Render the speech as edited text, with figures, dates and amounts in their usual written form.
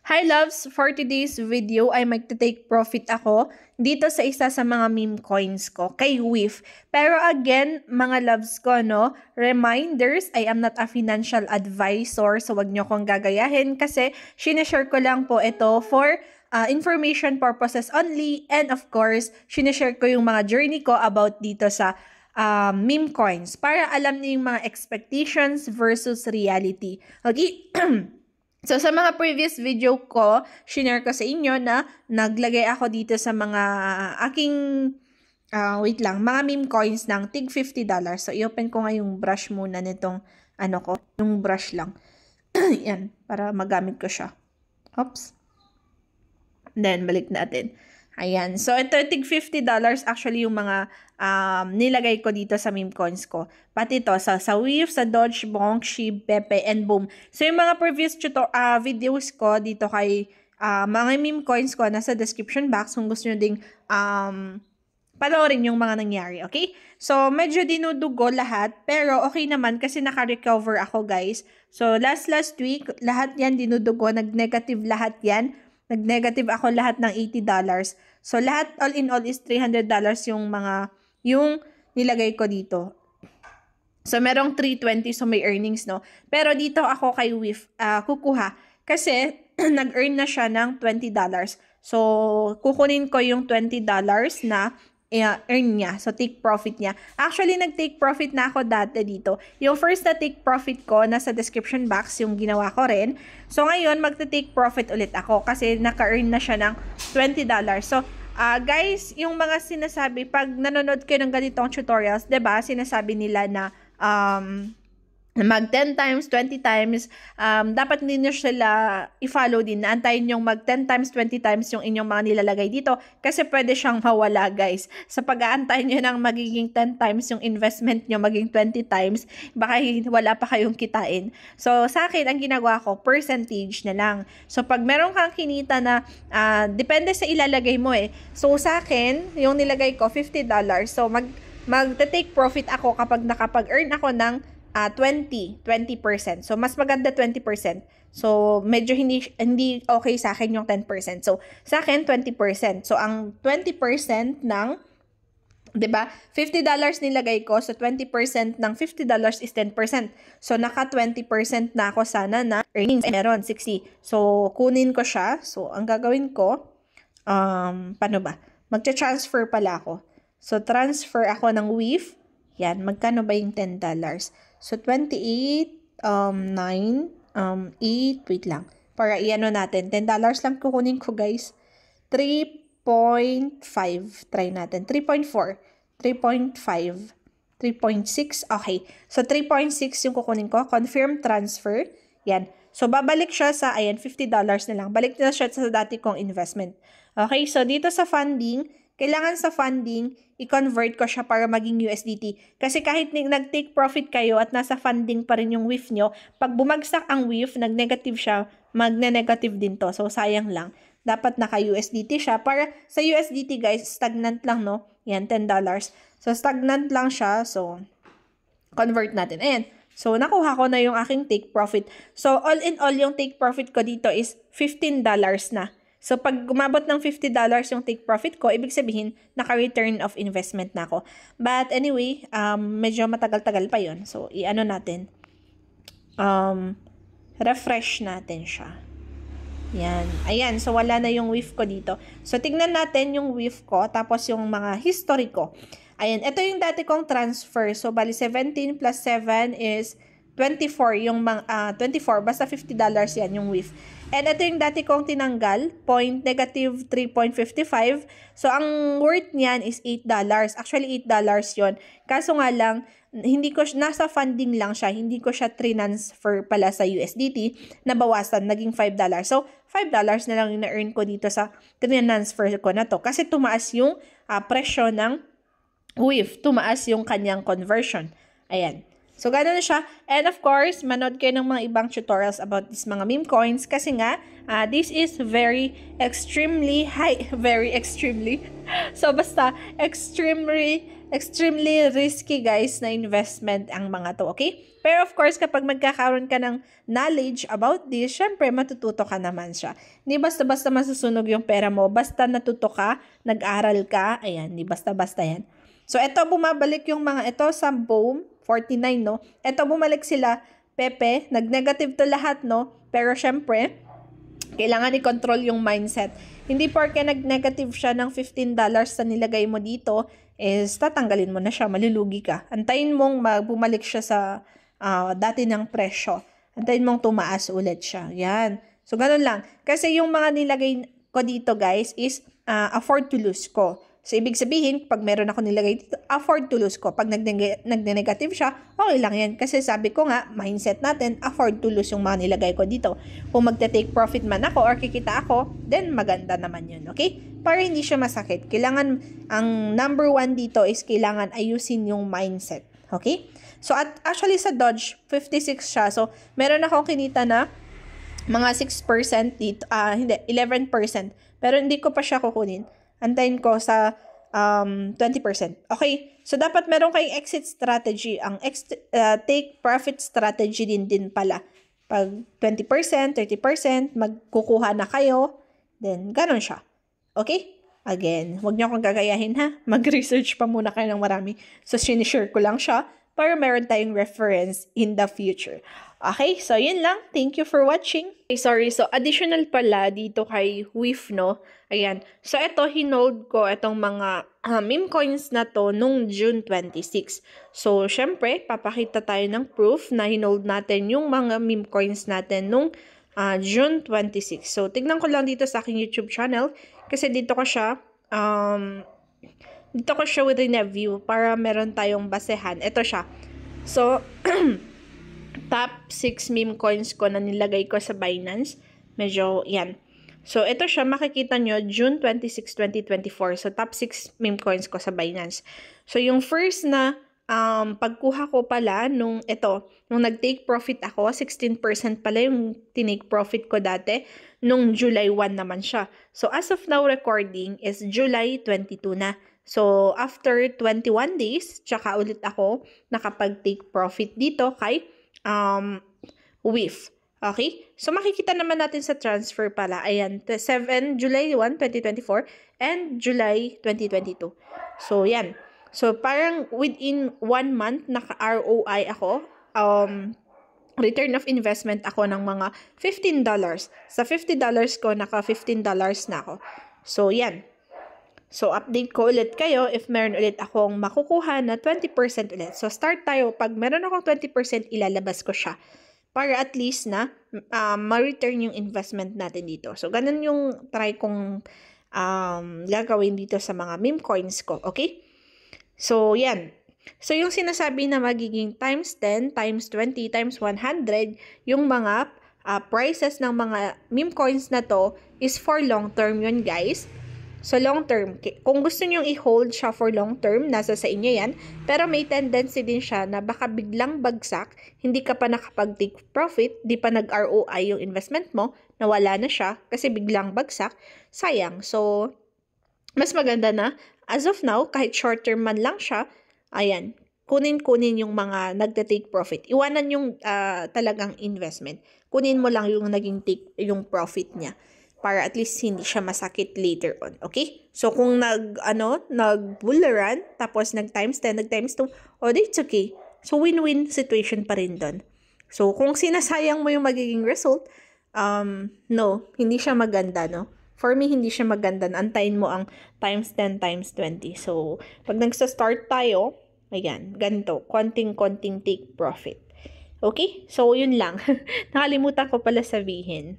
Hi loves! For today's video ay magte-take profit ako dito sa isa sa mga meme coins ko, kay WIF. Pero again, mga loves ko, no, reminders, I am not a financial advisor, so wag nyo kong gagayahin kasi sineshare ko lang po ito for information purposes only, and of course, sineshare ko yung mga journey ko about dito sa meme coins para alam niyo yung mga expectations versus reality. Okay? So, sa mga previous video ko, shinare ko sa inyo na naglagay ako dito sa mga aking, mga meme coins ng tig $50. So, i-open ko nga yung brush muna nitong, yung brush lang. Yan, para magamit ko siya. Oops. Then, balik natin. Ayan. So, ito, tig $50 actually yung mga nilagay ko dito sa meme coins ko. Pati ito, sa WIF, sa Doge, Bonk, SHIB, Pepe, and Boom. So, yung mga previous videos ko dito kay mga meme coins ko, nasa description box kung gusto nyo ding panoorin yung mga nangyari, okay? So, medyo dinudugo lahat, pero okay naman kasi naka-recover ako, guys. So, last week, lahat yan dinudugo, nag-negative lahat yan. Nag-negative ako lahat ng $80. So, lahat, all in all, is $300 yung nilagay ko dito. So, merong 320, so may earnings, no? Pero dito ako kay WIF, kukuha. Kasi, nag-earn na siya ng $20. So, kukunin ko yung $20 na earn niya. So, take profit niya. Actually, nag-take profit na ako dati dito. Yung first na take profit ko, nasa description box, yung ginawa ko rin. So, ngayon, magta-take profit ulit ako kasi naka-earn na siya ng $20. So, guys, yung mga sinasabi, pag nanonood kayo ng ganitong tutorials, 'di ba, sinasabi nila na mag 10 times, 20 times, dapat hindi nyo sila i-follow din. Naantayin yung mag 10 times, 20 times yung inyong mga nilalagay dito kasi pwede siyang mawala, guys. Sa pag-aantayin nyo ng magiging 10 times yung investment nyo, maging 20 times, baka wala pa kayong kitain. So, sa akin, ang ginagawa ko, percentage na lang. So, pag meron kang kinita na, depende sa ilalagay mo eh. So, sa akin, yung nilagay ko, $50. So, mag-take profit ako kapag nakapag-earn ako ng 20%. So, mas maganda 20%. So, medyo hindi okay sa akin yung 10%. So, sa akin, 20%. So, ang 20% ng, diba, $50 nilagay ko. So, 20% ng $50 is 10%. So, naka 20% na ako sana na earnings. Meron, 60. So, kunin ko siya. So, ang gagawin ko, paano ba? Magcha-transfer pala ako. So, transfer ako ng WIF. Yan, magkano ba yung $10? So, 28, 9, 8, wait lang. Para iano natin, $10 lang kukunin ko, guys. 3.5, try natin. 3.4, 3.5, 3.6, okay. So, 3.6 yung kukunin ko. Confirm transfer. Yan. So, babalik siya sa, ayan, $50 na lang. Balik na siya sa dati kong investment. Okay, so dito sa funding, kailangan sa funding, i-convert ko siya para maging USDT. Kasi kahit nag-take profit kayo at nasa funding pa rin yung WIF nyo, pag bumagsak ang WIF, nag-negative siya, magne-negative din to. So, sayang lang. Dapat naka-USDT siya. Para sa USDT, guys, stagnant lang, no? Yan, $10. So, stagnant lang siya. So, convert natin. Ayan. So, nakuha ko na yung aking take profit. So, all in all, yung take profit ko dito is $15 na. So, pag gumabot ng $50 yung take profit ko, ibig sabihin, naka-return of investment na ako. But anyway, medyo matagal-tagal pa yon. So, i-ano natin. Refresh natin siya. Yan. Ayan. So, wala na yung WIF ko dito. So, tignan natin yung WIF ko, tapos yung mga history ko. Ayan. Ito yung dati kong transfer. So, bali 17 plus 7 is 24 yung 24, basta $50 yan yung WIF. And ito yung dati kong tinanggal, -3.55. So, ang worth niyan is $8. Actually, $8 yon. Kaso nga lang, nasa funding lang siya, hindi ko siya transfer pala sa USDT, nabawasan, naging $5. So, $5 na lang yung na-earn ko dito sa transfer ko na to. Kasi tumaas yung presyo ng WIF, tumaas yung kanyang conversion. Ayan. So, gano'n na siya. And of course, manood kayo ng mga ibang tutorials about these mga meme coins kasi nga, this is very extremely. So, basta, extremely extremely risky guys na investment ang mga to, okay? Pero of course, kapag magkakaroon ka ng knowledge about this, syempre matututo ka naman siya. Hindi basta-basta masusunog yung pera mo, basta natuto ka, nag-aral ka, ayan, hindi basta-basta yan. So, ito, bumabalik yung mga ito sa BOM, 49, no? Ito, bumalik sila, Pepe, nag-negative to lahat, no? Pero syempre, kailangan i-control yung mindset. Hindi porke nag-negative siya ng $15 na nilagay mo dito, is tatanggalin mo na siya, malulugi ka. Antayin mong bumalik siya sa dati ng presyo. Antayin mong tumaas ulit siya. Yan. So, ganun lang. Kasi yung mga nilagay ko dito, guys, is afford to lose ko. So, ibig sabihin, pag meron ako nilagay dito, afford to lose ko. Pag nag-negative siya, okay lang yan. Kasi sabi ko nga, mindset natin, afford to lose yung mga nilagay ko dito. Kung magte-take profit man ako or kikita ako, then maganda naman yun, okay? Para hindi siya masakit. Kailangan, ang number 1 dito is kailangan ayusin yung mindset, okay? So, actually sa Dodge, 56 siya. So, meron akong kinita na mga 6% dito, hindi, 11%. Pero hindi ko pa siya kukunin. Antayin ko sa 20%. Okay? So, dapat meron kayong exit strategy. Ang take profit strategy din pala. Pag 20%, 30%, magkukuha na kayo, then ganun siya. Okay? Again, huwag niyo akong gagayahin ha. Mag-research pa muna kayo ng marami. So, sinishare ko lang siya para meron tayong reference in the future. Okay, so yun lang. Thank you for watching. Okay, sorry, so additional pala dito kay WIF, no? Ayan. So ito, hinold ko itong mga meme coins na to nung June 26. So, syempre, papakita tayo ng proof na hinold natin yung mga meme coins natin nung June 26. So, tignan ko lang dito sa aking YouTube channel kasi dito ko siya with review para meron tayong basehan. Ito siya. So, top 6 meme coins ko na nilagay ko sa Binance. Medyo, yan. So, ito siya, makikita nyo, June 26, 2024. So, top 6 meme coins ko sa Binance. So, yung first na pagkuha ko pala, nung nag-take profit ako, 16% pala yung tinake profit ko dati. Nung July 1 naman siya. So, as of now recording is July 22 na. So, after 21 days, tsaka ulit ako nakapag-take profit dito kay WIF. Okay? So, makikita naman natin sa transfer pala. Ayan, July 1, 2024 and July 2022. So, yan. So, parang within 1 month, naka-ROI ako. Return of investment ako ng mga $15. Sa $50 ko, naka-$15 na ako. So, yan. So, update ko ulit kayo if meron ulit akong makukuha na 20% ulit. So, start tayo. Pag meron akong 20%, ilalabas ko siya. Para at least na ma-return yung investment natin dito. So, ganun yung try kong gagawin dito sa mga meme coins ko. Okay? So, yan. So, yung sinasabi na magiging times 10, times 20, times 100, yung mga prices ng mga meme coins na to is for long term yun, guys. So, long term, kung gusto nyo i-hold siya for long term, nasa sa inyo yan. Pero may tendency din siya na baka biglang bagsak, hindi ka pa nakapag-take profit, di pa nag-ROI yung investment mo, nawala na siya kasi biglang bagsak, sayang. So, mas maganda na, as of now, kahit short term man lang siya, ayan, kunin yung mga nagte-take profit. Iwanan yung talagang investment. Kunin mo lang yung naging yung profit niya. Para at least hindi siya masakit later on. Okay? So, kung nag-bull run, tapos nag-times 10, nag-times 2, it's okay. So, win-win situation pa rin doon. So, kung sinasayang mo yung magiging result, no, hindi siya maganda, no? For me, hindi siya maganda. Antayin mo ang times 10, times 20. So, pag nagsa-start tayo, ayan, ganito, konting take profit. Okay? So, yun lang. Nakalimutan ko pala sabihin.